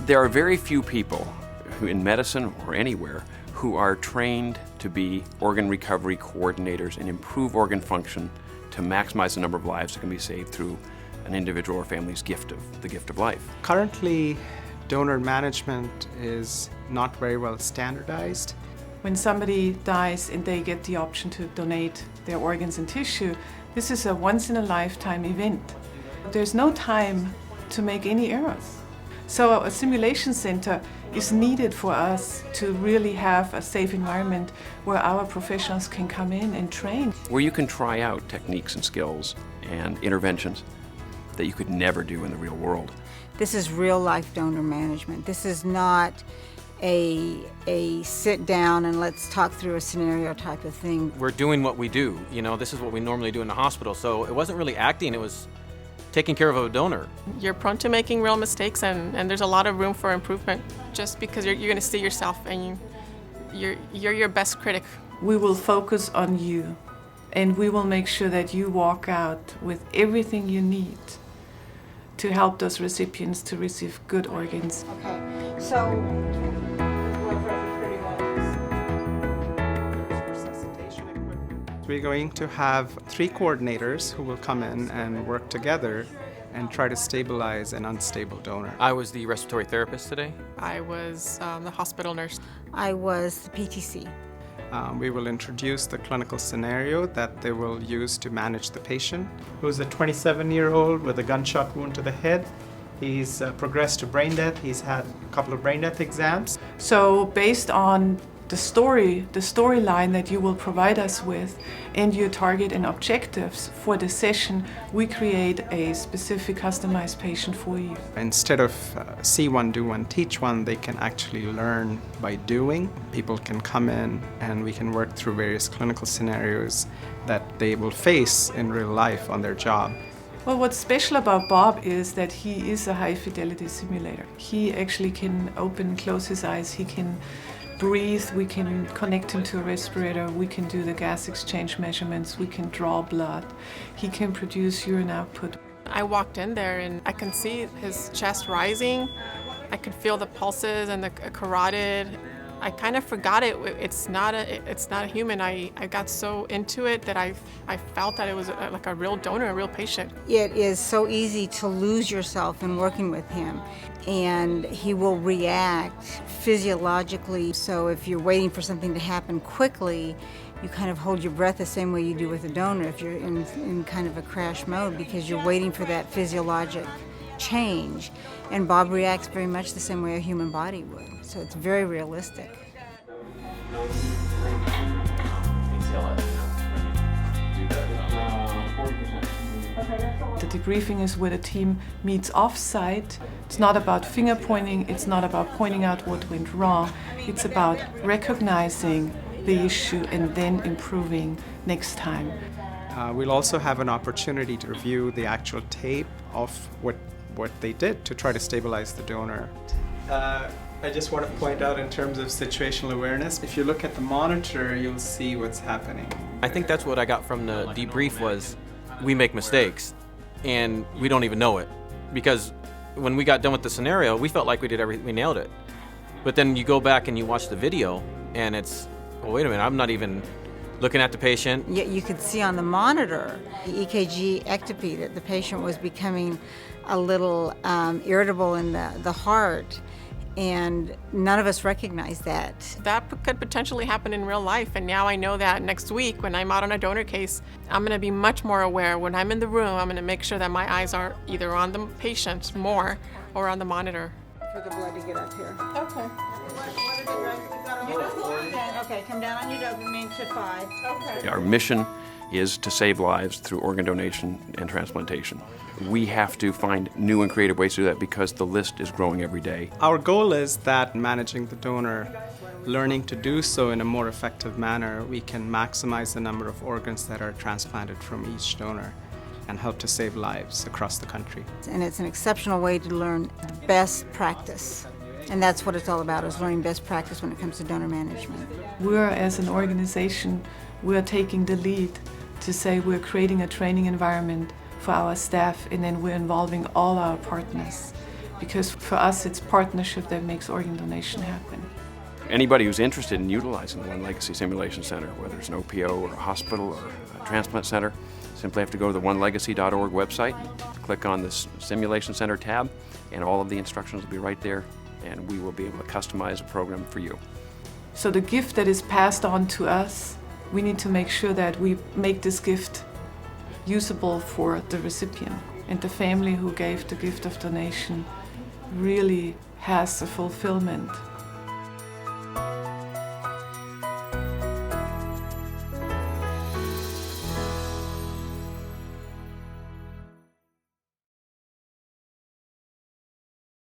There are very few people who, in medicine or anywhere, who are trained to be organ recovery coordinators and improve organ function to maximize the number of lives that can be saved through an individual or family's gift of life. Currently, donor management is not very well standardized. When somebody dies and they get the option to donate their organs and tissue, this is a once-in-a-lifetime event. There's no time to make any errors. So a simulation center is needed for us to really have a safe environment where our professionals can come in and train. Where you can try out techniques and skills and interventions that you could never do in the real world. This is real-life donor management. This is not a sit down and let's talk through a scenario type of thing. We're doing what we do. You know, this is what we normally do in the hospital. So it wasn't really acting, it was taking care of a donor. You're prone to making real mistakes, and there's a lot of room for improvement just because you're going to see yourself and you're your best critic. We will focus on you, and we will make sure that you walk out with everything you need to help those recipients to receive good organs. Okay, so we're going to have 3 coordinators who will come in and work together and try to stabilize an unstable donor. I was the respiratory therapist today. I was the hospital nurse. I was the PTC. We will introduce the clinical scenario that they will use to manage the patient, who's a 27-year-old with a gunshot wound to the head. He's progressed to brain death. He's had a couple of brain death exams. So based on the storyline that you will provide us with and your target and objectives for the session, we create a specific customized patient for you. Instead of see one, do one, teach one, they can actually learn by doing. People can come in and we can work through various clinical scenarios that they will face in real life on their job. Well, what's special about Bob is that he is a high-fidelity simulator. He actually can open and close his eyes, he can breathe, we can connect him to a respirator, we can do the gas exchange measurements, we can draw blood, he can produce urine output. I walked in there and I can see his chest rising. I could feel the pulses and the carotid. I kind of forgot it. It's not a human. I got so into it that I felt that it was like a real donor, a real patient. It is so easy to lose yourself in working with him, and he will react physiologically. So if you're waiting for something to happen quickly, you kind of hold your breath the same way you do with a donor if you're in kind of a crash mode, because you're waiting for that physiologic change. And Bob reacts very much the same way a human body would. So it's very realistic. The debriefing is where the team meets off-site. It's not about finger pointing, it's not about pointing out what went wrong. It's about recognizing the issue and then improving next time. We'll also have an opportunity to review the actual tape of what they did to try to stabilize the donor. I just want to point out in terms of situational awareness, if you look at the monitor, you'll see what's happening. I think that's what I got from the debrief was we make mistakes and we don't even know it. Because when we got done with the scenario, we felt like we did everything, we nailed it. But then you go back and you watch the video and it's, well, wait a minute, I'm not even looking at the patient. Yet you could see on the monitor, the EKG ectopy, that the patient was becoming a little irritable in the heart, and none of us recognized that. That could potentially happen in real life, and now I know that next week when I'm out on a donor case, I'm going to be much more aware. When I'm in the room, I'm going to make sure that my eyes are either on the patient more or on the monitor. For the blood to get up here. Okay. Okay, come down on your dopamine to 5. Okay. Our mission is to save lives through organ donation and transplantation. We have to find new and creative ways to do that because the list is growing every day. Our goal is that managing the donor, learning to do so in a more effective manner, we can maximize the number of organs that are transplanted from each donor and help to save lives across the country. And it's an exceptional way to learn best practice. And that's what it's all about, is learning best practice when it comes to donor management. We're, as an organization, we're taking the lead to say we're creating a training environment for our staff, and then we're involving all our partners. because for us it's partnership that makes organ donation happen. Anybody who's interested in utilizing the OneLegacy Simulation Center, whether it's an OPO or a hospital or a transplant center, simply have to go to the onelegacy.org website, click on this Simulation Center tab, and all of the instructions will be right there, and we will be able to customize a program for you. So the gift that is passed on to us, we need to make sure that we make this gift usable for the recipient. And the family who gave the gift of donation really has a fulfillment.